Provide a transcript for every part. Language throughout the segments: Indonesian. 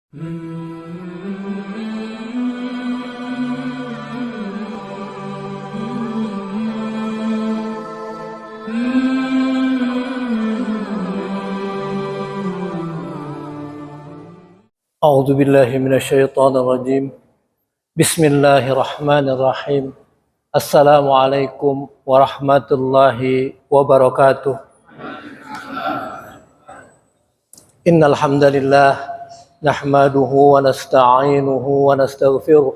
أعوذ بالله من الشيطان الرجيم. بسم الله الرحمن الرحيم. السلام عليكم ورحمة الله وبركاته. إن الحمد لله نحمده ونستعينه ونستغفره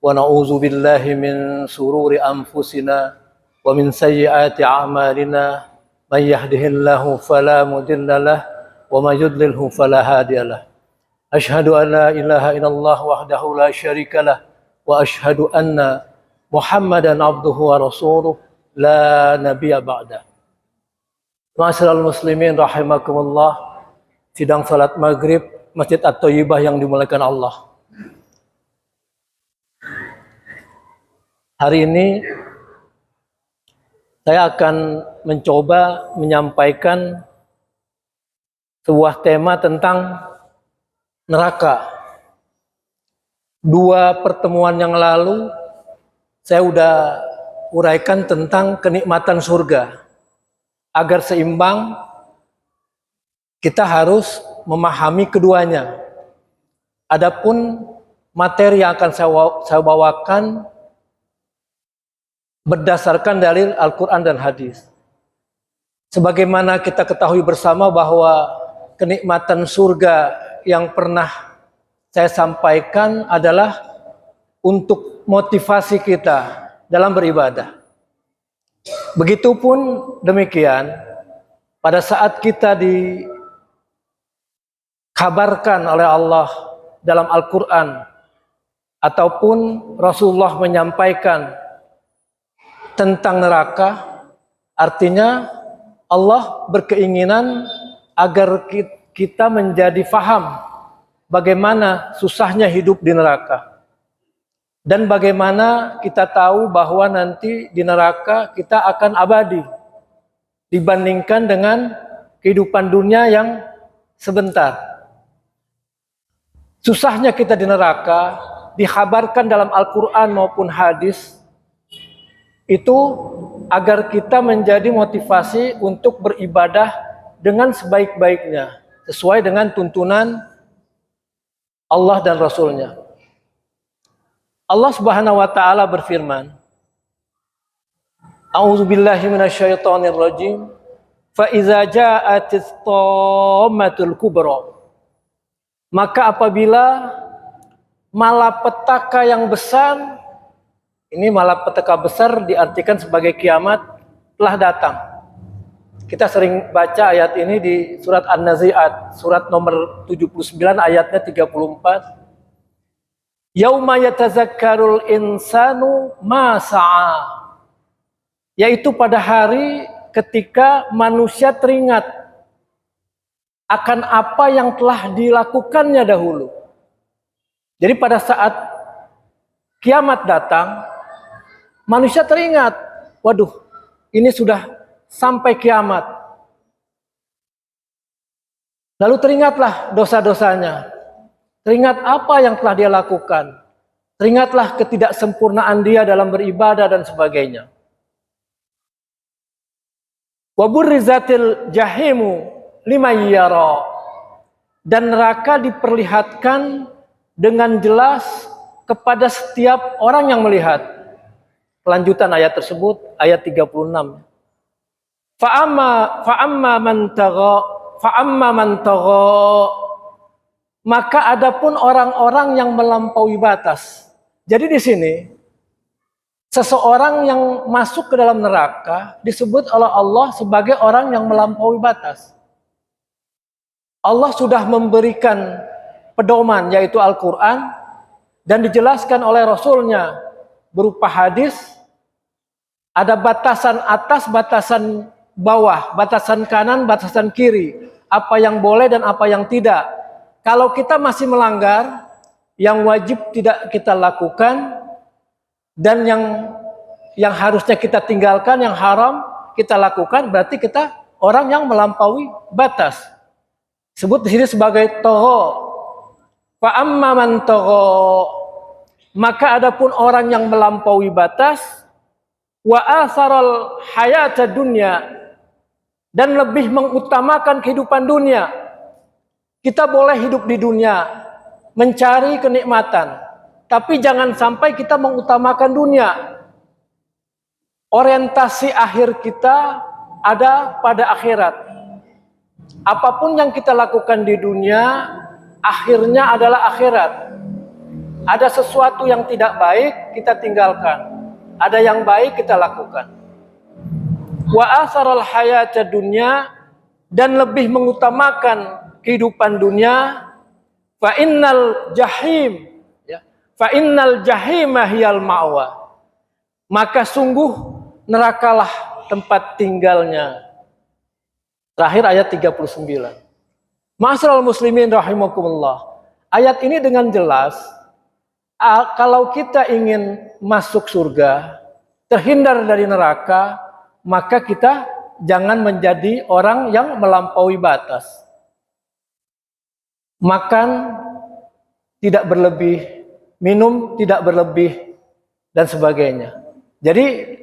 ونعوذ بالله من شرور أنفسنا ومن سيئات أعمالنا. من يهده الله فلا مضل له ومن يضلله فلا هادي له. أشهد أن لا إله إلا الله وحده لا شريك له وأشهد أن محمدا عبده ورسوله لا نبي بعده. Ma'asyiral muslimin rahimakumullah. Sidang salat maghrib Masjid At-Thayyibah yang dimuliakan Allah. Hari ini saya akan mencoba menyampaikan sebuah tema tentang neraka. Dua pertemuan yang lalu saya sudah uraikan tentang kenikmatan surga. Agar seimbang, kita harus memahami keduanya. Adapun materi yang akan saya bawakan berdasarkan dalil Al-Quran dan hadis. Sebagaimana kita ketahui bersama bahwa kenikmatan surga yang pernah saya sampaikan adalah untuk motivasi kita dalam beribadah. Begitupun demikian, pada saat kita dikabarkan oleh Allah dalam Al-Quran ataupun Rasulullah menyampaikan tentang neraka, artinya Allah berkeinginan agar kita menjadi faham bagaimana susahnya hidup di neraka. Dan bagaimana kita tahu bahwa nanti di neraka kita akan abadi dibandingkan dengan kehidupan dunia yang sebentar. Susahnya kita di neraka dikhabarkan dalam Al-Quran maupun hadis itu agar kita menjadi motivasi untuk beribadah dengan sebaik-baiknya, sesuai dengan tuntunan Allah dan Rasulnya. Allah Subhanahu wa taala berfirman, A'udzu billahi minasyaitonir rajim. Fa iza ja'atis tammatul kubra. Maka apabila malapetaka yang besar, ini malapetaka besar diartikan sebagai kiamat telah datang. Kita sering baca ayat ini di surat An-Nazi'at, surat nomor 79 ayatnya 34. Yauma yatazakkarul insanu ma sa'a. Yaitu pada hari ketika manusia teringat akan apa yang telah dilakukannya dahulu. Jadi pada saat kiamat datang, manusia teringat, waduh, ini sudah sampai kiamat. Lalu teringatlah dosa-dosanya. Teringat apa yang telah dia lakukan. Teringatlah ketidaksempurnaan dia dalam beribadah dan sebagainya. Wa burrizatil jahimu liman yara. Dan neraka diperlihatkan dengan jelas kepada setiap orang yang melihat. Kelanjutan ayat tersebut, ayat 36. Fa'amma man tagha. Maka adapun orang-orang yang melampaui batas. Jadi di sini seseorang yang masuk ke dalam neraka disebut oleh Allah sebagai orang yang melampaui batas. Allah sudah memberikan pedoman yaitu Al-Quran dan dijelaskan oleh Rasulnya berupa hadis. Ada batasan atas, batasan bawah, batasan kanan, batasan kiri. Apa yang boleh dan apa yang tidak. Kalau kita masih melanggar, yang wajib tidak kita lakukan dan yang harusnya kita tinggalkan, yang haram kita lakukan, berarti kita orang yang melampaui batas. Sebut di sini sebagai toho. Fa amma man tagha, maka adapun orang yang melampaui batas, wa atharal hayata dunya, dan lebih mengutamakan kehidupan dunia. Kita boleh hidup di dunia, mencari kenikmatan, tapi jangan sampai kita mengutamakan dunia. Orientasi akhir kita ada pada akhirat. Apapun yang kita lakukan di dunia, akhirnya adalah akhirat. Ada sesuatu yang tidak baik, kita tinggalkan. Ada yang baik, kita lakukan. Wa atharal hayata dunya, dan lebih mengutamakan kehidupan dunia. Fa innal jahim, ya, fa innal jahima hiyal ma'wa, maka sungguh nerakalah tempat tinggalnya. Terakhir ayat 39. Ma'asyiral muslimin rahimakumullah. Ayat ini dengan jelas, kalau kita ingin masuk surga, terhindar dari neraka, maka kita jangan menjadi orang yang melampaui batas. Makan tidak berlebih, minum tidak berlebih, dan sebagainya. Jadi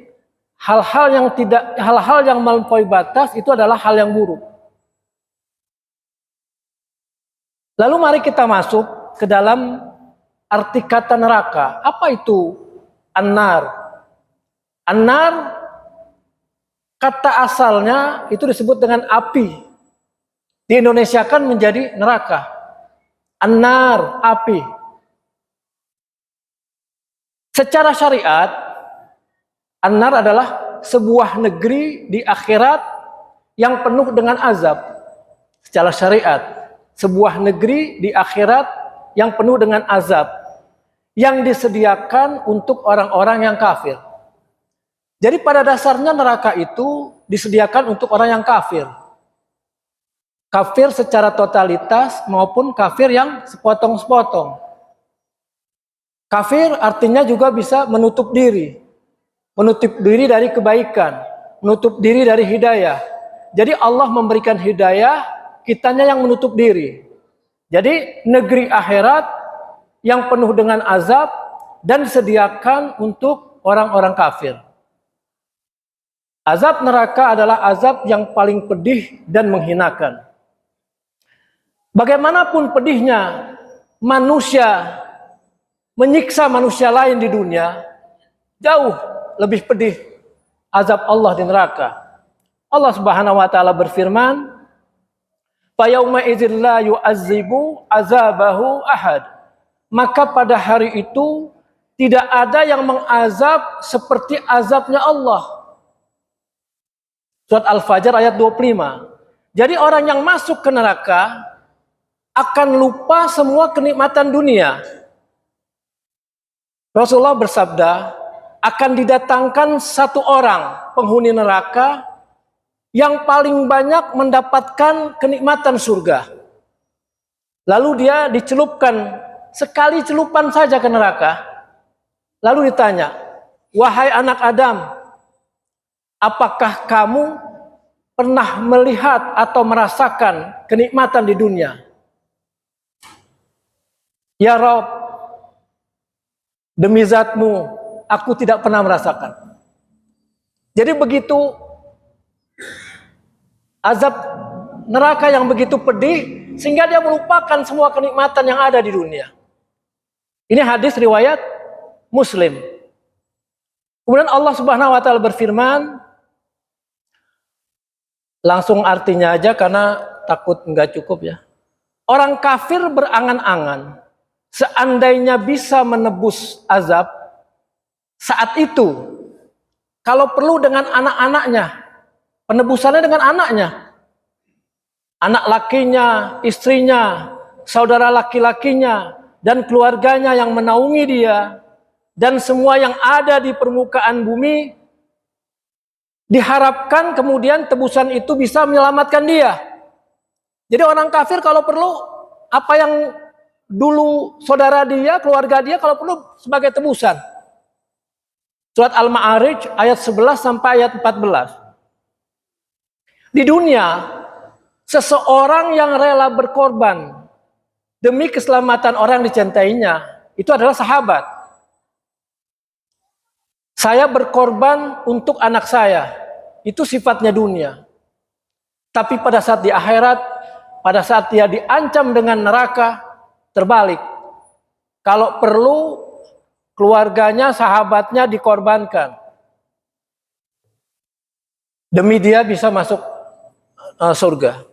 hal-hal yang melampaui batas itu adalah hal yang buruk. Lalu mari kita masuk ke dalam arti kata neraka. Apa itu an-nar? An-nar, kata asalnya itu disebut dengan api. Diindonesiakan menjadi neraka. An-nar, api. Secara syariat, an-nar adalah sebuah negeri di akhirat yang penuh dengan azab. Secara syariat, sebuah negeri di akhirat yang penuh dengan azab, yang disediakan untuk orang-orang yang kafir. Jadi pada dasarnya neraka itu disediakan untuk orang yang kafir. Kafir secara totalitas maupun kafir yang sepotong-sepotong. Kafir artinya juga bisa menutup diri. Menutup diri dari kebaikan. Menutup diri dari hidayah. Jadi Allah memberikan hidayah, kitanya yang menutup diri. Jadi negeri akhirat yang penuh dengan azab dan disediakan untuk orang-orang kafir. Azab neraka adalah azab yang paling pedih dan menghinakan. Bagaimanapun pedihnya manusia menyiksa manusia lain di dunia, jauh lebih pedih azab Allah di neraka. Allah Subhanahu wa taala berfirman, "Fa yauma idzin la yu'azzibu azabahu ahad." Maka pada hari itu tidak ada yang mengazab seperti azabnya Allah. Surat Al-Fajr ayat 25. Jadi orang yang masuk ke neraka akan lupa semua kenikmatan dunia. Rasulullah bersabda, akan didatangkan satu orang penghuni neraka yang paling banyak mendapatkan kenikmatan surga. Lalu dia dicelupkan, sekali celupan saja ke neraka. Lalu ditanya, wahai anak Adam, apakah kamu pernah melihat atau merasakan kenikmatan di dunia? Ya Rabb, demi zatmu, aku tidak pernah merasakan. Jadi begitu azab neraka yang begitu pedih, sehingga dia melupakan semua kenikmatan yang ada di dunia. Ini hadis riwayat Muslim. Kemudian Allah Subhanahu wa taala berfirman, langsung artinya aja karena takut enggak cukup ya. Orang kafir berangan-angan seandainya bisa menebus azab saat itu, kalau perlu dengan anak-anaknya, penebusannya dengan anaknya, anak lakinya, istrinya, saudara laki-lakinya, dan keluarganya yang menaungi dia, dan semua yang ada di permukaan bumi, diharapkan kemudian tebusan itu bisa menyelamatkan dia. Jadi orang kafir kalau perlu, apa yang dulu saudara dia, keluarga dia, kalau perlu sebagai tebusan. Surat Al-Ma'arij ayat 11 sampai ayat 14. Di dunia, seseorang yang rela berkorban demi keselamatan orang yang dicintainya. Itu adalah sahabat. Saya berkorban untuk anak saya. Itu sifatnya dunia. Tapi pada saat di akhirat, pada saat dia diancam dengan neraka, terbalik. Kalau perlu, keluarganya, sahabatnya dikorbankan. Demi dia bisa masuk surga.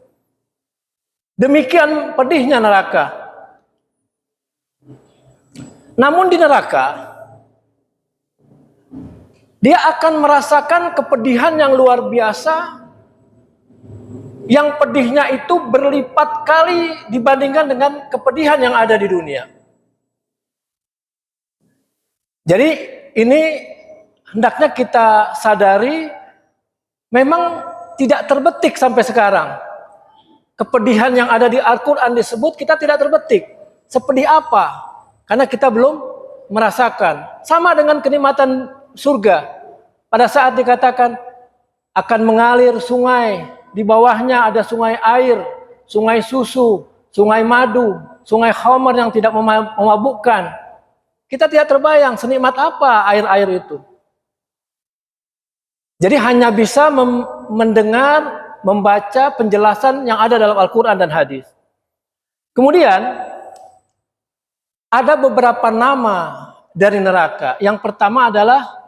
Demikian pedihnya neraka. Namun di neraka, dia akan merasakan kepedihan yang luar biasa, yang pedihnya itu berlipat kali dibandingkan dengan kepedihan yang ada di dunia. Jadi ini hendaknya kita sadari, memang tidak terbetik sampai sekarang. Kepedihan yang ada di Al-Quran disebut, kita tidak terbetik. Sepedih apa? Karena kita belum merasakan. Sama dengan kenikmatan surga. Pada saat dikatakan akan mengalir sungai, di bawahnya ada sungai air, sungai susu, sungai madu, sungai khamar yang tidak memabukkan. Kita tidak terbayang senikmat apa air-air itu. Jadi hanya bisa mendengar, membaca penjelasan yang ada dalam Al-Quran dan hadis. Kemudian ada beberapa nama dari neraka. Yang pertama adalah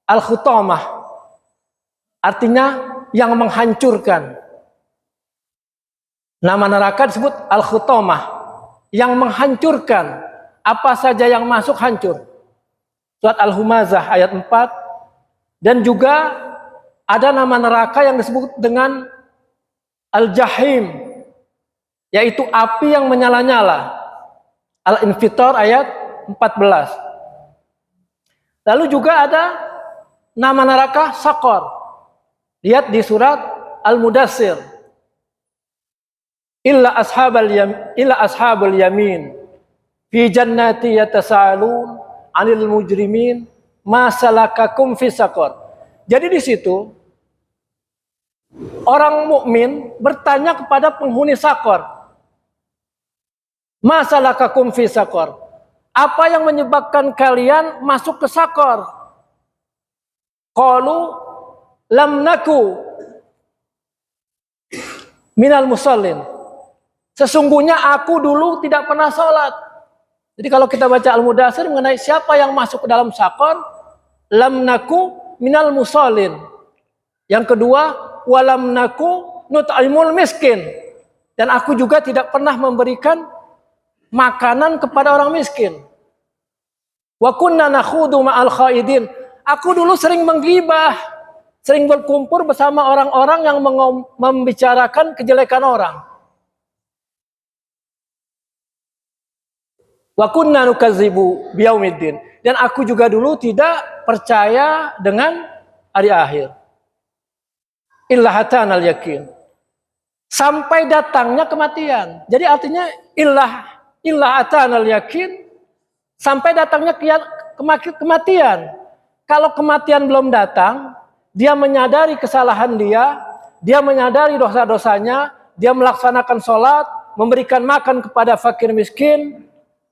Al-Khutamah. Artinya yang menghancurkan. Nama neraka disebut Al-Khutamah. Yang menghancurkan. Apa saja yang masuk hancur. Surat Al-Humazah ayat 4. Dan juga ada nama neraka yang disebut dengan Al-Jahim. Yaitu api yang menyala-nyala. Al-Infitar ayat 14. Lalu juga ada nama neraka Saqar. Lihat di surat Al-Mudassir. Illa ashabal yamin fi jannati yatasaalun 'anil mujrimin ma salakakum fi saqar. Jadi di situ orang mukmin bertanya kepada penghuni Saqar. Ma salakakum fi saqar. Apa yang menyebabkan kalian masuk ke Saqar? Qalu lam naku minal musallin. Sesungguhnya aku dulu tidak pernah sholat. Jadi kalau kita baca Al-Mudassir mengenai siapa yang masuk ke dalam Saqar, lam naku minal musallin. Yang kedua, walam naku nut'imul miskin. Dan aku juga tidak pernah memberikan makanan kepada orang miskin. Wa kunna nakhudu ma'al khaidin. Aku dulu sering menggibah, sering berkumpul bersama orang-orang yang membicarakan kejelekan orang. Wa kunna nukadzibu biyaumiddin. Dan aku juga dulu tidak percaya dengan hari akhir. Illa hatanal yakin. Sampai datangnya kematian. Jadi artinya illa hatanal yakin, sampai datangnya kematian. Kalau kematian belum datang, dia menyadari kesalahan dia menyadari dosa-dosanya, dia melaksanakan sholat, memberikan makan kepada fakir miskin,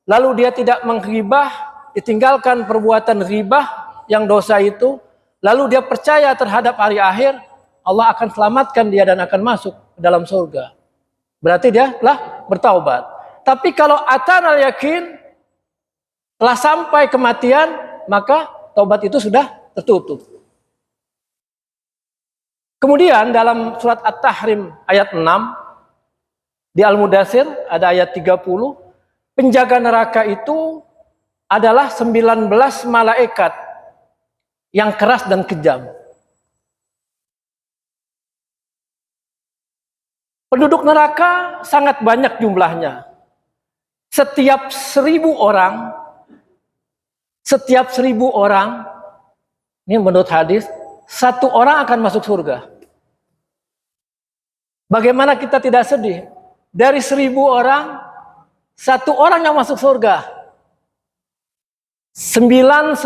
lalu dia tidak menghibah, ditinggalkan perbuatan ghibah yang dosa itu, lalu dia percaya terhadap hari akhir, Allah akan selamatkan dia dan akan masuk ke dalam surga. Berarti dia telah bertaubat. Tapi kalau atanal yakin, telah sampai kematian, maka taubat itu sudah tertutup. Kemudian dalam surat At-Tahrim ayat 6, di Al-Mudassir ada ayat 30, penjaga neraka itu adalah 19 malaikat yang keras dan kejam. Penduduk neraka sangat banyak jumlahnya. Setiap 1.000 orang, ini menurut hadis, 1 orang akan masuk surga. Bagaimana kita tidak sedih? Dari 1.000 orang, 1 orang yang masuk surga. 999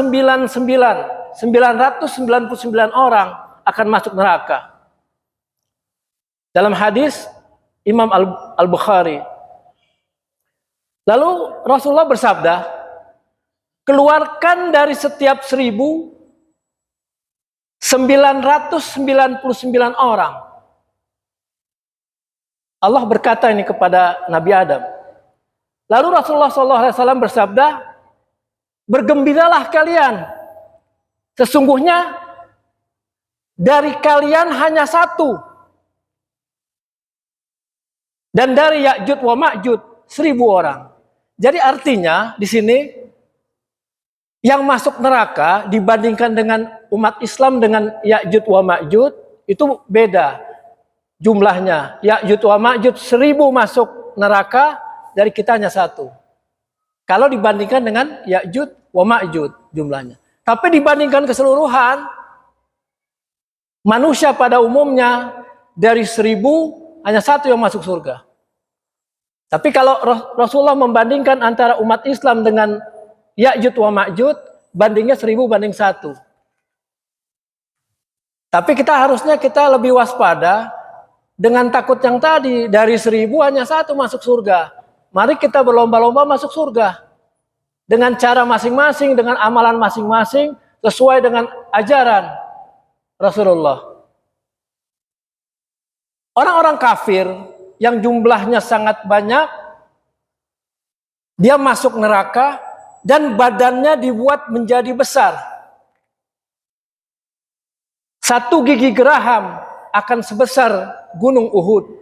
orang akan masuk neraka. Dalam hadis Imam Al-Bukhari, Lalu Rasulullah bersabda, keluarkan dari setiap 1.999 orang. Allah berkata ini kepada Nabi Adam. Lalu Rasulullah SAW bersabda, bergembiralah kalian. Sesungguhnya dari kalian hanya satu. Dan dari Ya'jud wa Ma'jud 1.000 orang. Jadi artinya di sini yang masuk neraka dibandingkan dengan umat Islam dengan Ya'jud wa Ma'jud itu beda jumlahnya. Ya'jud wa Ma'jud 1.000 masuk neraka, dari kita hanya satu. Kalau dibandingkan dengan Ya'jud wa Ma'jud jumlahnya. Tapi dibandingkan keseluruhan manusia pada umumnya dari 1.000 hanya satu yang masuk surga. Tapi kalau Rasulullah membandingkan antara umat Islam dengan Ya'jud wa Ma'jud, bandingnya 1.000 banding 1. Tapi harusnya kita lebih waspada dengan takut yang tadi, dari 1.000 hanya satu masuk surga. Mari kita berlomba-lomba masuk surga. Dengan cara masing-masing, dengan amalan masing-masing, sesuai dengan ajaran Rasulullah. Orang-orang kafir yang jumlahnya sangat banyak, dia masuk neraka dan badannya dibuat menjadi besar. Satu gigi geraham akan sebesar gunung Uhud.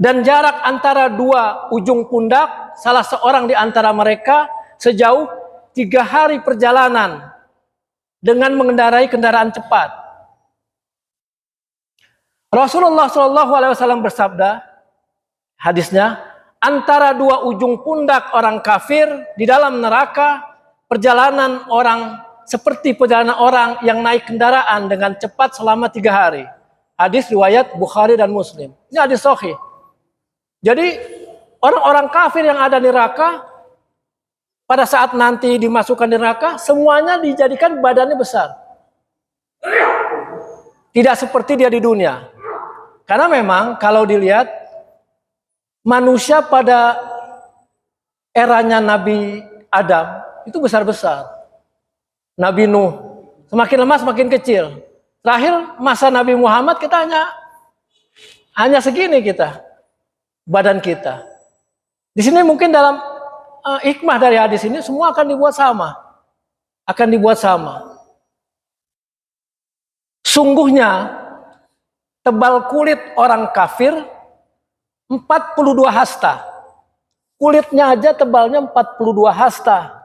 Dan jarak antara dua ujung pundak salah seorang di antara mereka sejauh 3 hari perjalanan dengan mengendarai kendaraan cepat. Rasulullah SAW bersabda, hadisnya, antara dua ujung pundak orang kafir di dalam neraka, perjalanan orang seperti perjalanan orang yang naik kendaraan dengan cepat selama 3 hari. Hadis riwayat Bukhari dan Muslim. Ini hadis sahih. Jadi orang-orang kafir yang ada di neraka pada saat nanti dimasukkan di neraka, semuanya dijadikan badannya besar. Tidak seperti dia di dunia. Karena memang kalau dilihat manusia pada eranya Nabi Adam itu besar-besar. Nabi Nuh semakin lama semakin kecil. Terakhir masa Nabi Muhammad kita hanya segini kita. Badan kita. Di sini mungkin dalam hikmah dari hadis ini semua akan dibuat sama. Akan dibuat sama. Sungguhnya tebal kulit orang kafir 42 hasta. Kulitnya aja tebalnya 42 hasta.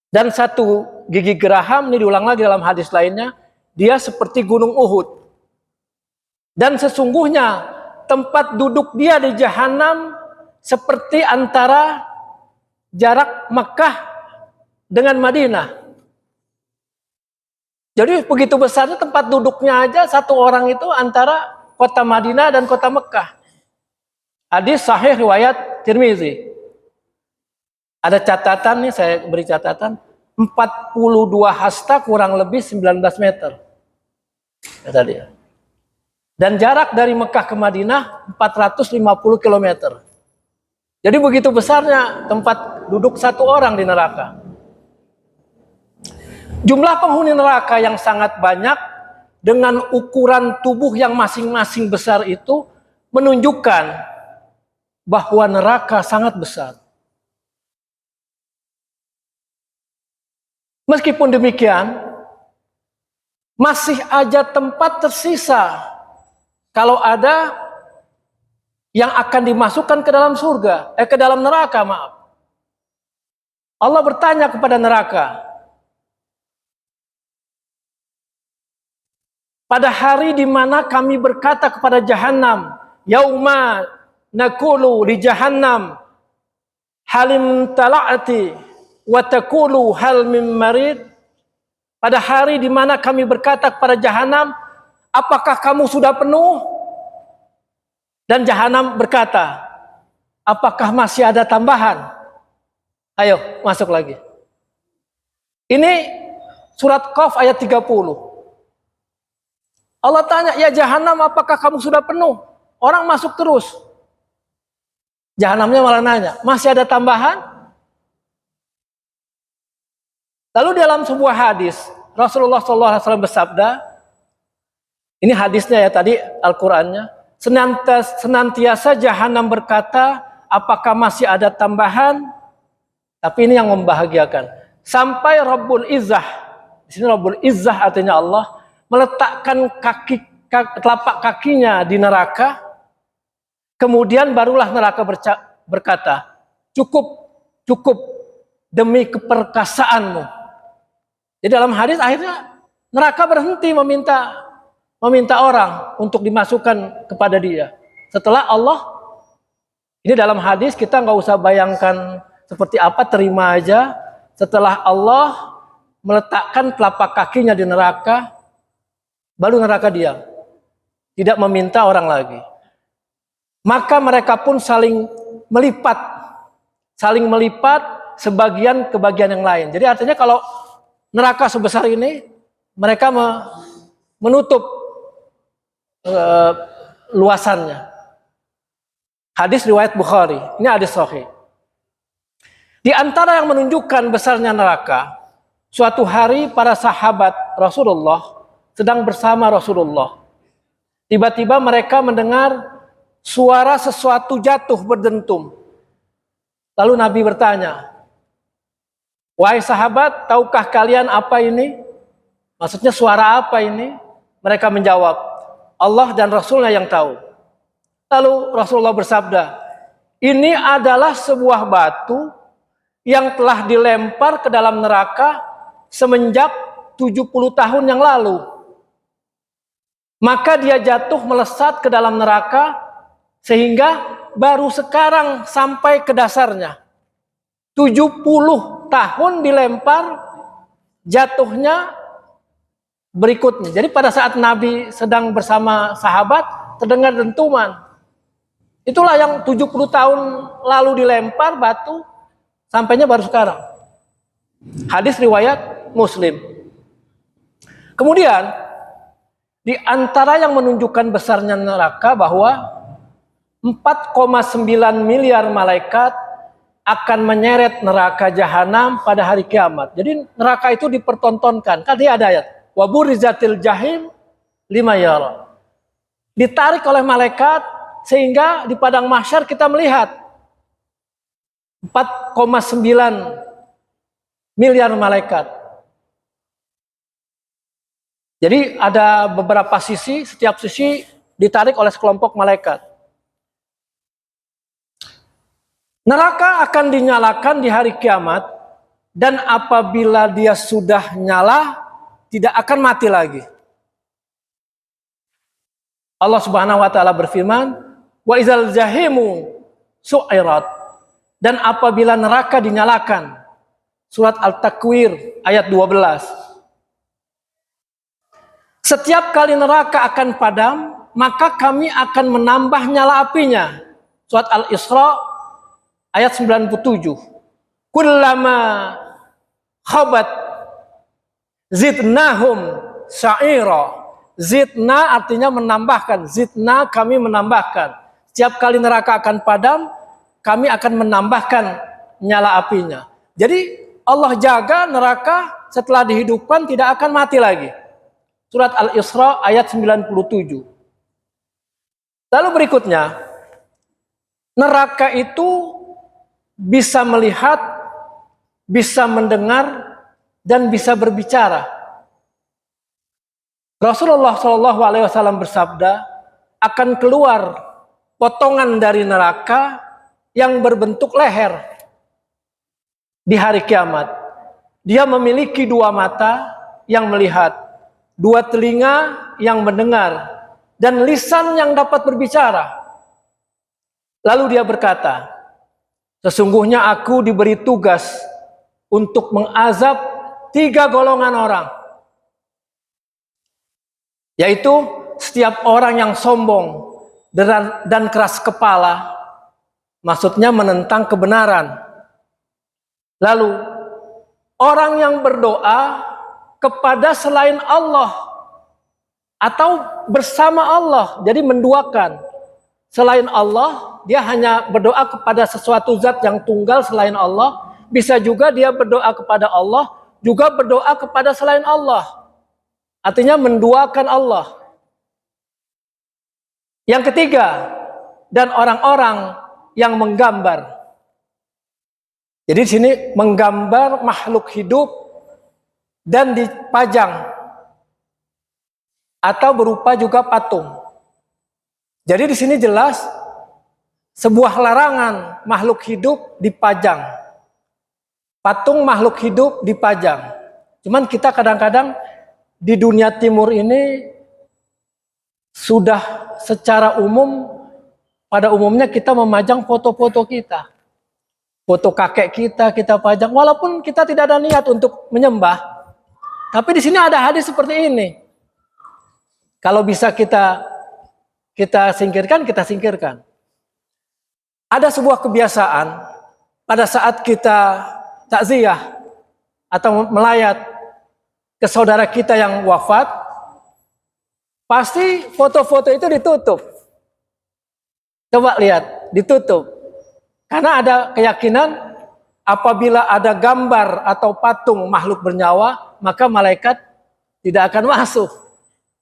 Dan satu gigi geraham, ini diulang lagi dalam hadis lainnya, dia seperti gunung Uhud. Dan sesungguhnya tempat duduk dia di Jahanam seperti antara jarak Mekah dengan Madinah. Jadi begitu besarnya tempat duduknya aja satu orang itu antara kota Madinah dan kota Mekah. Hadis sahih riwayat Tirmizi. Ada catatan nih, saya beri catatan. 42 hasta kurang lebih 19 meter. Kata dia. Dan jarak dari Mekah ke Madinah 450 km. Jadi begitu besarnya tempat duduk satu orang di neraka. Jumlah penghuni neraka yang sangat banyak dengan ukuran tubuh yang masing-masing besar itu menunjukkan bahwa neraka sangat besar. Meskipun demikian, masih aja tempat tersisa. Kalau ada yang akan dimasukkan ke dalam surga, ke dalam neraka, maaf. Allah bertanya kepada neraka. Pada hari di mana kami berkata kepada Jahannam, yauma naqulu li Jahannam halim tala'ati wa taqulu hal min marid. Pada hari di mana kami berkata kepada Jahannam, apakah kamu sudah penuh? Dan Jahannam berkata, apakah masih ada tambahan? Ayo, masuk lagi. Ini surat Qaf ayat 30. Allah tanya, ya Jahannam, apakah kamu sudah penuh? Orang masuk terus. Jahanamnya malah nanya, masih ada tambahan? Lalu dalam sebuah hadis, Rasulullah SAW bersabda, ini hadisnya ya tadi Al-Qur'annya, senantiasa jahanam berkata, apakah masih ada tambahan? Tapi ini yang membahagiakan. Sampai Rabbul Izzah, di sini Rabbul Izzah artinya Allah, meletakkan telapak kakinya di neraka, kemudian barulah neraka berkata, cukup, cukup demi keperkasaanmu. Jadi dalam hadis akhirnya neraka berhenti meminta orang untuk dimasukkan kepada dia. Setelah Allah, ini dalam hadis kita nggak usah bayangkan seperti apa, terima aja. Setelah Allah meletakkan telapak kakinya di neraka, baru neraka diam, tidak meminta orang lagi. Maka mereka pun saling melipat sebagian ke bagian yang lain. Jadi artinya kalau neraka sebesar ini, mereka menutup luasannya. Hadis riwayat Bukhari, ini hadis sahih. Di antara yang menunjukkan besarnya neraka, suatu hari para sahabat Rasulullah sedang bersama Rasulullah. Tiba-tiba mereka mendengar suara sesuatu jatuh berdentum. Lalu Nabi bertanya, wahai sahabat, tahukah kalian apa ini? Maksudnya suara apa ini? Mereka menjawab, Allah dan Rasulnya yang tahu. Lalu Rasulullah bersabda, ini adalah sebuah batu yang telah dilempar ke dalam neraka semenjak 70 tahun yang lalu. Maka dia jatuh melesat ke dalam neraka sehingga baru sekarang sampai ke dasarnya. 70 tahun dilempar, jatuhnya berikutnya. Jadi pada saat Nabi sedang bersama sahabat, terdengar dentuman. Itulah yang 70 tahun lalu dilempar batu, sampainya baru sekarang. Hadis riwayat Muslim. Kemudian, di antara yang menunjukkan besarnya neraka bahwa 4,9 miliar malaikat akan menyeret neraka jahanam pada hari kiamat. Jadi neraka itu dipertontonkan. Kan dia ada ayat, wa burizatil jahim lima yara. Ditarik oleh malaikat sehingga di padang mahsyar kita melihat 4,9 miliar malaikat. Jadi ada beberapa sisi, setiap sisi ditarik oleh sekelompok malaikat. Neraka akan dinyalakan di hari kiamat, dan apabila dia sudah nyala, tidak akan mati lagi. Allah Subhanahu wa taala berfirman, wa izal jahimu su'irat, dan apabila neraka dinyalakan. Surat Al-Takwir ayat 12. Setiap kali neraka akan padam, maka kami akan menambah nyala apinya. Surat Al-Isra ayat 97. Kullama khabat zidnahum sa'ira. Zidna artinya menambahkan. Zidna kami menambahkan. Setiap kali neraka akan padam, kami akan menambahkan nyala apinya. Jadi Allah jaga neraka setelah dihidupkan tidak akan mati lagi. Surat Al-Isra ayat 97. Lalu berikutnya, neraka itu bisa melihat, bisa mendengar, dan bisa berbicara. Rasulullah SAW bersabda, akan keluar potongan dari neraka yang berbentuk leher di hari kiamat. Dia memiliki dua mata yang melihat, dua telinga yang mendengar, dan lisan yang dapat berbicara. Lalu dia berkata, sesungguhnya aku diberi tugas untuk mengazab 3 golongan orang. Yaitu setiap orang yang sombong dan keras kepala, maksudnya menentang kebenaran. Lalu orang yang berdoa kepada selain Allah atau bersama Allah, jadi menduakan. selain Allah, dia hanya berdoa kepada sesuatu zat yang tunggal selain Allah. Bisa juga dia berdoa kepada Allah, juga berdoa kepada selain Allah. Artinya menduakan Allah. Yang ketiga, dan orang-orang yang menggambar. Jadi di sini menggambar makhluk hidup dan dipajang atau berupa juga patung. Jadi di sini jelas sebuah larangan makhluk hidup dipajang. Patung makhluk hidup dipajang. Cuman kita kadang-kadang di dunia timur ini sudah secara umum, pada umumnya kita memajang foto-foto kita. Foto kakek kita pajang. Walaupun kita tidak ada niat untuk menyembah. Tapi di sini ada hadis seperti ini. Kalau bisa kita singkirkan, kita singkirkan. Ada sebuah kebiasaan pada saat kita takziah atau melayat ke saudara kita yang wafat, pasti foto-foto itu ditutup. Coba lihat, ditutup. Karena ada keyakinan apabila ada gambar atau patung makhluk bernyawa, maka malaikat tidak akan masuk.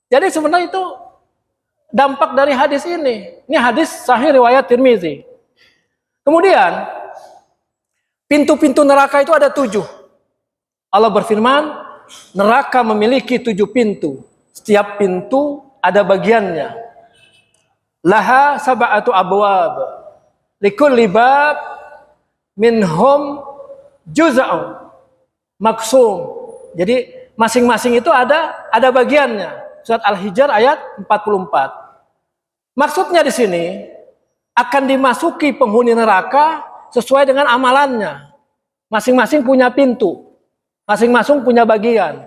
Jadi sebenarnya itu dampak dari hadis ini. Ini hadis sahih riwayat Tirmizi. Kemudian pintu-pintu neraka itu ada 7. Allah berfirman, neraka memiliki 7 pintu. Setiap pintu ada bagiannya. Laha sab'atu abwab. Likulli bab minhum juz'un maksum. Jadi masing-masing itu ada bagiannya. Surat Al-Hijr ayat 44. Maksudnya di sini akan dimasuki penghuni neraka sesuai dengan amalannya. Masing-masing punya pintu. Masing-masing punya bagian.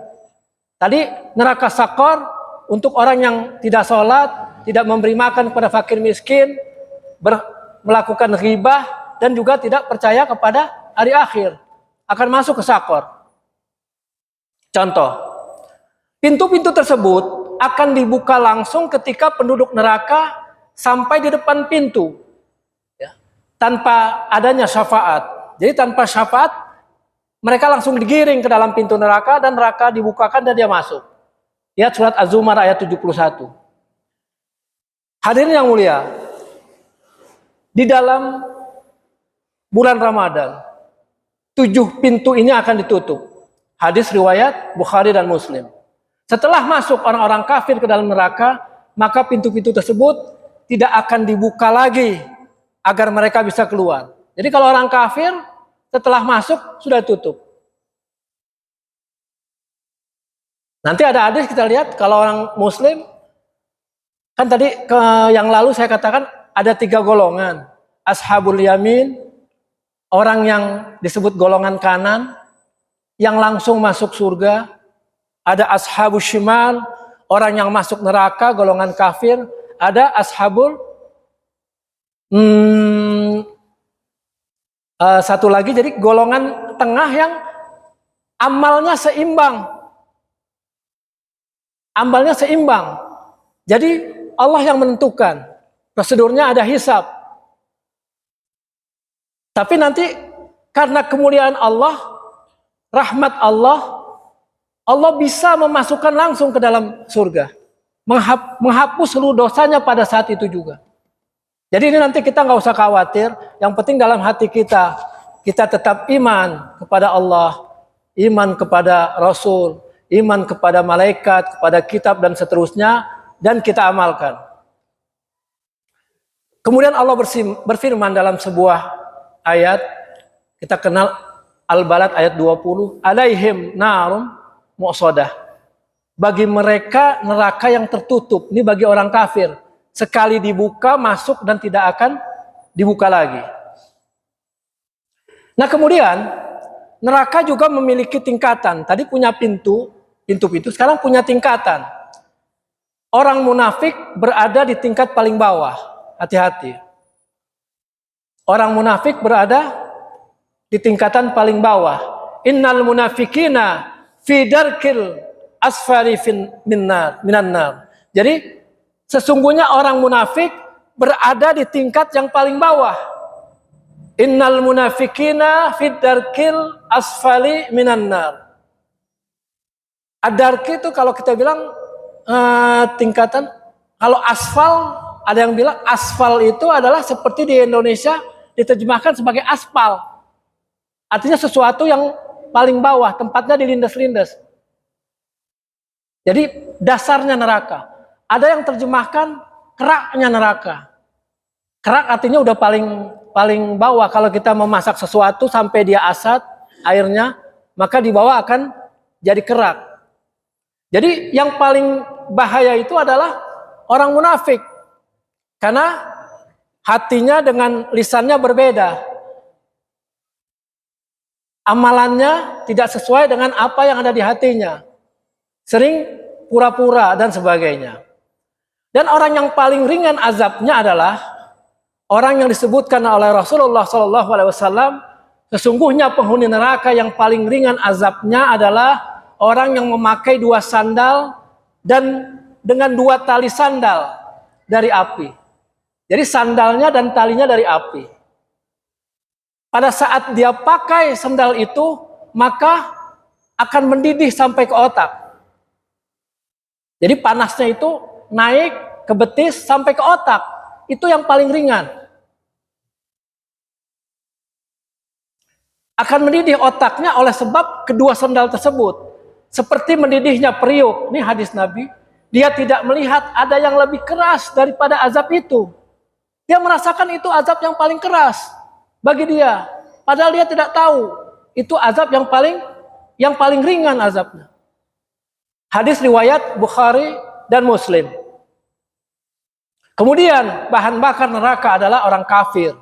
Tadi neraka Sakor untuk orang yang tidak sholat, tidak memberi makan kepada fakir miskin, melakukan ghibah, dan juga tidak percaya kepada hari akhir, akan masuk ke Sakor. Contoh, pintu-pintu tersebut akan dibuka langsung ketika penduduk neraka sampai di depan pintu, ya, tanpa adanya syafaat. Jadi tanpa syafaat, mereka langsung digiring ke dalam pintu neraka dan neraka dibukakan dan dia masuk. Lihat surat Az-Zumar ayat 71. Hadirin yang mulia, di dalam bulan Ramadan, 7 pintu ini akan ditutup. Hadis riwayat Bukhari dan Muslim. Setelah masuk orang-orang kafir ke dalam neraka, maka pintu-pintu tersebut tidak akan dibuka lagi agar mereka bisa keluar. Jadi kalau orang kafir setelah masuk sudah tutup. Nanti ada hadis kita lihat kalau orang Muslim, kan tadi yang lalu saya katakan ada 3 golongan. Ashabul yamin, orang yang disebut golongan kanan, yang langsung masuk surga. Ada ashabul shimal, orang yang masuk neraka, golongan kafir. Ada ashabul, satu lagi, jadi golongan tengah yang amalnya seimbang. Amalnya seimbang. Jadi Allah yang menentukan. Prosedurnya ada hisab. Tapi nanti karena kemuliaan Allah, rahmat Allah, Allah bisa memasukkan langsung ke dalam surga. Menghapus seluruh dosanya pada saat itu juga. Jadi ini nanti kita nggak usah khawatir. Yang penting dalam hati kita tetap iman kepada Allah, iman kepada Rasul, iman kepada malaikat, kepada kitab dan seterusnya, dan kita amalkan. Kemudian Allah berfirman dalam sebuah ayat, kita kenal Al-Balad ayat 20, alaihim narum mu'sadah. Bagi mereka neraka yang tertutup, ini bagi orang kafir. Sekali dibuka, masuk dan tidak akan dibuka lagi. Nah kemudian, neraka juga memiliki tingkatan. Tadi punya pintu-pintu, sekarang punya tingkatan. Orang munafik berada di tingkat paling bawah. Hati-hati. Orang munafik berada di tingkatan paling bawah. Innal munafikina fi darkil asfali minan nar. Jadi sesungguhnya orang munafik berada di tingkat yang paling bawah. Innal munafikina fid darkil asfali minan nar. Ad-darki itu kalau kita bilang tingkatan, kalau asfal, ada yang bilang asfal itu adalah seperti di Indonesia diterjemahkan sebagai aspal. Artinya sesuatu yang paling bawah, tempatnya dilindas-lindas. Jadi dasarnya neraka. Ada yang terjemahkan keraknya neraka. Kerak artinya udah paling bawah. Kalau kita memasak sesuatu sampai dia asat airnya, maka di bawah akan jadi kerak. Jadi yang paling bahaya itu adalah orang munafik. Karena hatinya dengan lisannya berbeda. Amalannya tidak sesuai dengan apa yang ada di hatinya. Sering pura-pura dan sebagainya. Dan orang yang paling ringan azabnya adalah orang yang disebutkan oleh Rasulullah SAW, sesungguhnya penghuni neraka yang paling ringan azabnya adalah orang yang memakai 2 sandal dan dengan 2 tali sandal dari api. Jadi sandalnya dan talinya dari api. Pada saat dia pakai sandal itu, maka akan mendidih sampai ke otak. Jadi panasnya itu naik ke betis sampai ke otak. Itu yang paling ringan. Akan mendidih otaknya oleh sebab kedua sandal tersebut. Seperti mendidihnya periuk. Ini hadis Nabi. Dia tidak melihat ada yang lebih keras daripada azab itu. Dia merasakan itu azab yang paling keras bagi dia. Padahal dia tidak tahu itu azab yang paling ringan azabnya. Hadis riwayat Bukhari dan Muslim. Kemudian bahan bakar neraka adalah orang kafir,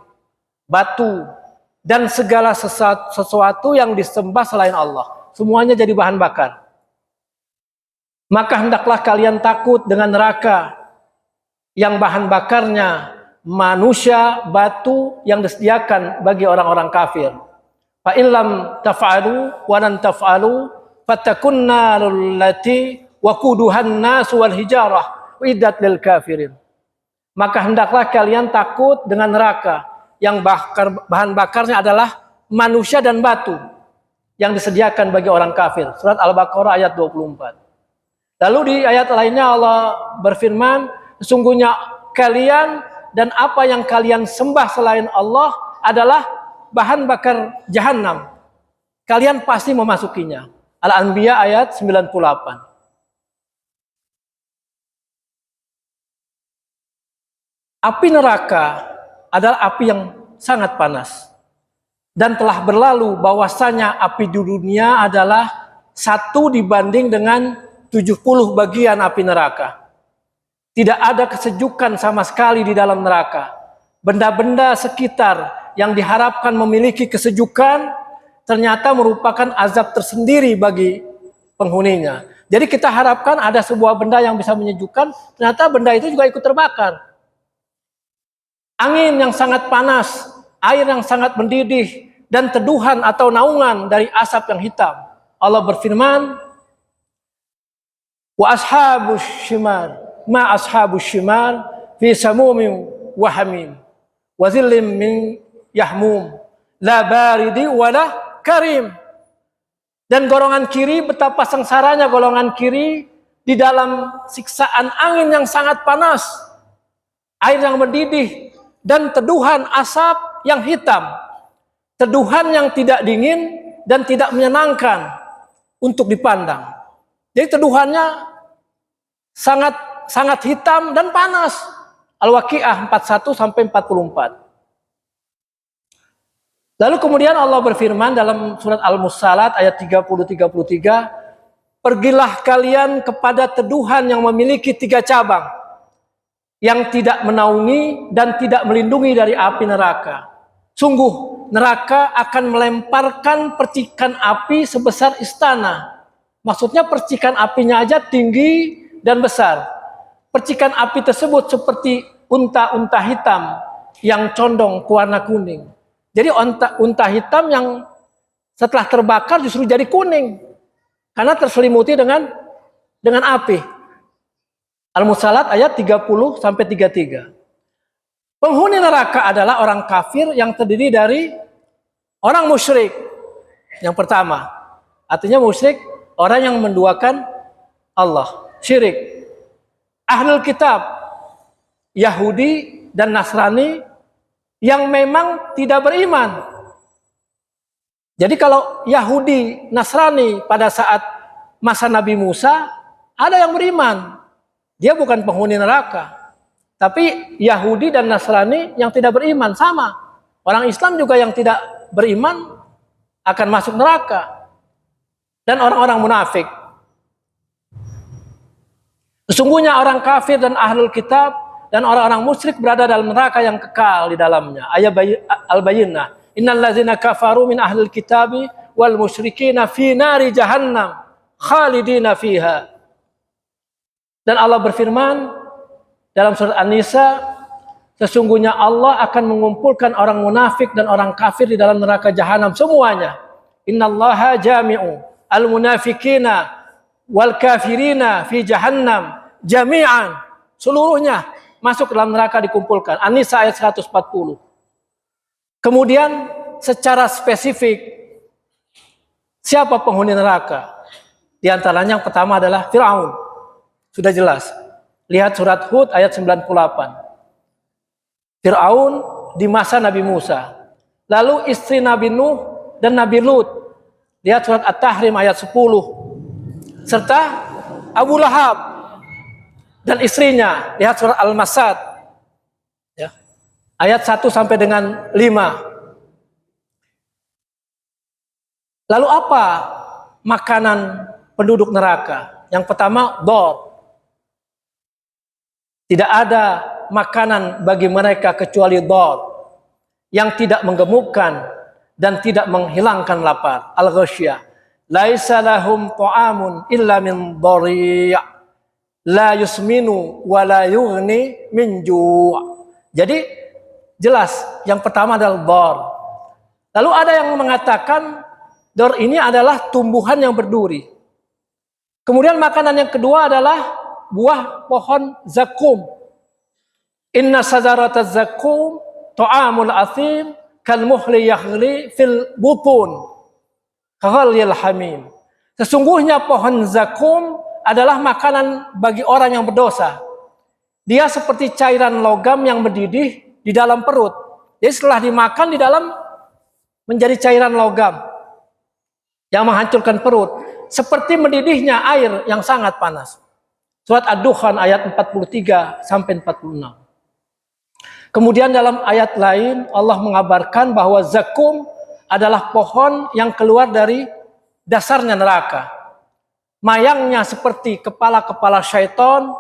batu, dan segala sesuatu yang disembah selain Allah. Semuanya jadi bahan bakar. Maka hendaklah kalian takut dengan neraka yang bahan bakarnya manusia, batu yang disediakan bagi orang-orang kafir. Fa illam taf'alu wa lan taf'alu fatakun narul lati waquduhan nas wal hijarah uiddat lil kafirin. Maka hendaklah kalian takut dengan neraka yang bahan bakarnya adalah manusia dan batu yang disediakan bagi orang kafir. Surat Al-Baqarah ayat 24. Lalu di ayat lainnya Allah berfirman, sesungguhnya kalian dan apa yang kalian sembah selain Allah adalah bahan bakar jahanam. Kalian pasti memasukinya. Al-Anbiya ayat 98. Api neraka adalah api yang sangat panas. Dan telah berlalu bahwasanya api di dunia adalah 1 dibanding dengan 70 bagian api neraka. Tidak ada kesejukan sama sekali di dalam neraka. Benda-benda sekitar yang diharapkan memiliki kesejukan ternyata merupakan azab tersendiri bagi penghuninya. Jadi kita harapkan ada sebuah benda yang bisa menyejukkan, ternyata benda itu juga ikut terbakar. Angin yang sangat panas, air yang sangat mendidih, dan teduhan atau naungan dari asap yang hitam. Allah berfirman, wa ashabus shimar ma ashabus shimar fi samumin wa hamim wa zillim min yahmum la baridi wa la karim. Dan golongan kiri, betapa sengsaranya golongan kiri di dalam siksaan angin yang sangat panas, air yang mendidih, dan teduhan asap yang hitam. Teduhan yang tidak dingin dan tidak menyenangkan untuk dipandang. Jadi teduhannya sangat hitam dan panas. Al-Waqiah 41 sampai 44. Lalu kemudian Allah berfirman dalam surat Al-Mursalat ayat 30-33, pergilah kalian kepada teduhan yang memiliki 3 cabang, yang tidak menaungi dan tidak melindungi dari api neraka. Sungguh neraka akan melemparkan percikan api sebesar istana. Maksudnya percikan apinya aja tinggi dan besar. Percikan api tersebut seperti unta-unta hitam yang condong ke warna kuning. Jadi unta hitam yang setelah terbakar justru jadi kuning karena terselimuti dengan api. Al-Mursalat ayat 30 sampai 33. Penghuni neraka adalah orang kafir yang terdiri dari orang musyrik. Yang pertama, artinya musyrik orang yang menduakan Allah, syirik. Ahlul kitab, Yahudi dan Nasrani yang memang tidak beriman. Jadi kalau Yahudi, Nasrani pada saat masa Nabi Musa, ada yang beriman. Dia bukan penghuni neraka. Tapi Yahudi dan Nasrani yang tidak beriman sama. Orang Islam juga yang tidak beriman akan masuk neraka. Dan orang-orang munafik. Sesungguhnya orang kafir dan ahlul kitab dan orang-orang musyrik berada dalam neraka yang kekal di dalamnya. Ayat Al-Bayyinah. Innal ladzina kafaru min ahlil kitabi wal musyrikina fi nari jahannam khalidina fiha. Dan Allah berfirman dalam surat An-Nisa, sesungguhnya Allah akan mengumpulkan orang munafik dan orang kafir di dalam neraka jahanam semuanya. Innallaha jami'u al-munafikina wal kafirina fi jahannam jami'an. Seluruhnya masuk dalam neraka dikumpulkan. An-Nisa ayat 140. Kemudian secara spesifik siapa penghuni neraka? Di antaranya yang pertama adalah Fir'aun. Sudah jelas. Lihat surat Hud ayat 98. Fir'aun di masa Nabi Musa. Lalu istri Nabi Nuh dan Nabi Lut. Lihat surat At-Tahrim ayat 10. Serta Abu Lahab dan istrinya. Lihat surat Al-Masad. Ya. Ayat 1 sampai dengan 5. Lalu apa makanan penduduk neraka? Yang pertama, dor. Tidak ada makanan bagi mereka kecuali dor yang tidak menggemukkan dan tidak menghilangkan lapar. Al-Ghasyiyah. Laisa lahum ta'amun illa min dhari' la yusminu wa la yughni min ju'. Jadi jelas yang pertama adalah dor. Lalu ada yang mengatakan dor ini adalah tumbuhan yang berduri. Kemudian makanan yang kedua adalah buah pohon zakum. Inna sajarataz zakum ta'amul athim kal muhli yaghli fil butun kaghalyil hamim. Sesungguhnya pohon zakum adalah makanan bagi orang yang berdosa. Dia seperti cairan logam yang mendidih di dalam perut. Jadi setelah dimakan di dalam menjadi cairan logam yang menghancurkan perut, seperti mendidihnya air yang sangat panas. Surat Ad-Dukhan ayat 43 sampai 46. Kemudian dalam ayat lain Allah mengabarkan bahwa zakum adalah pohon yang keluar dari dasarnya neraka. Mayangnya seperti kepala-kepala syaitan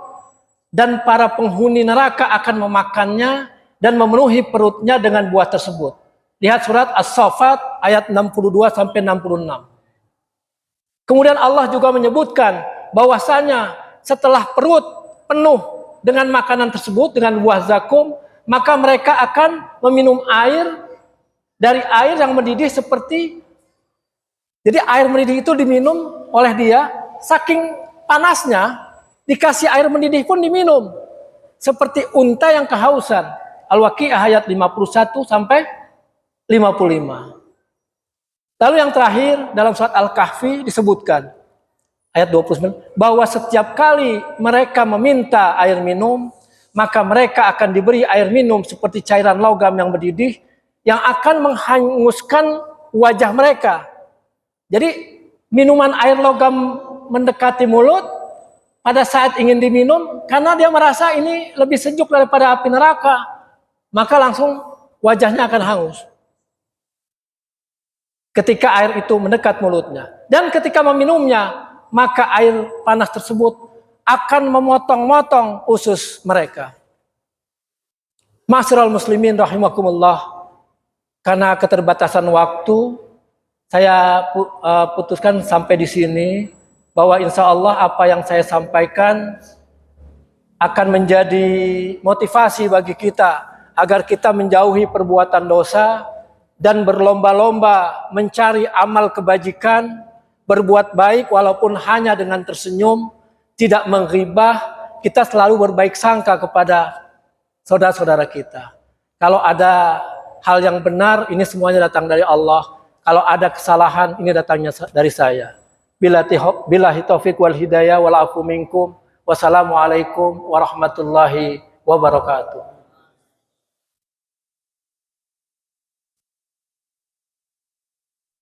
dan para penghuni neraka akan memakannya dan memenuhi perutnya dengan buah tersebut. Lihat surat As-Saffat ayat 62 sampai 66. Kemudian Allah juga menyebutkan bahwasanya setelah perut penuh dengan makanan tersebut, dengan buah zakum, maka mereka akan meminum air dari air yang mendidih seperti, jadi air mendidih itu diminum oleh dia, saking panasnya, dikasih air mendidih pun diminum. Seperti unta yang kehausan. Al-Waqi'ah ayat 51 sampai 55. Lalu yang terakhir dalam surat Al-Kahfi disebutkan, ayat 29, bahwa setiap kali mereka meminta air minum, maka mereka akan diberi air minum seperti cairan logam yang mendidih, yang akan menghanguskan wajah mereka. Jadi minuman air logam mendekati mulut pada saat ingin diminum, karena dia merasa ini lebih sejuk daripada api neraka, maka langsung wajahnya akan hangus. Ketika air itu mendekat mulutnya. Dan ketika meminumnya, maka air panas tersebut akan memotong-motong usus mereka. Ma'asyiral muslimin rahimakumullah, karena keterbatasan waktu, saya putuskan sampai di sini, bahwa insya Allah apa yang saya sampaikan akan menjadi motivasi bagi kita agar kita menjauhi perbuatan dosa dan berlomba-lomba mencari amal kebajikan, berbuat baik walaupun hanya dengan tersenyum, tidak menggibah, kita selalu berbaik sangka kepada saudara-saudara kita. Kalau ada hal yang benar, ini semuanya datang dari Allah. Kalau ada kesalahan, ini datangnya dari saya. Billahi taufiq wal hidayah wal afu minkum. Wassalamualaikum warahmatullahi wabarakatuh.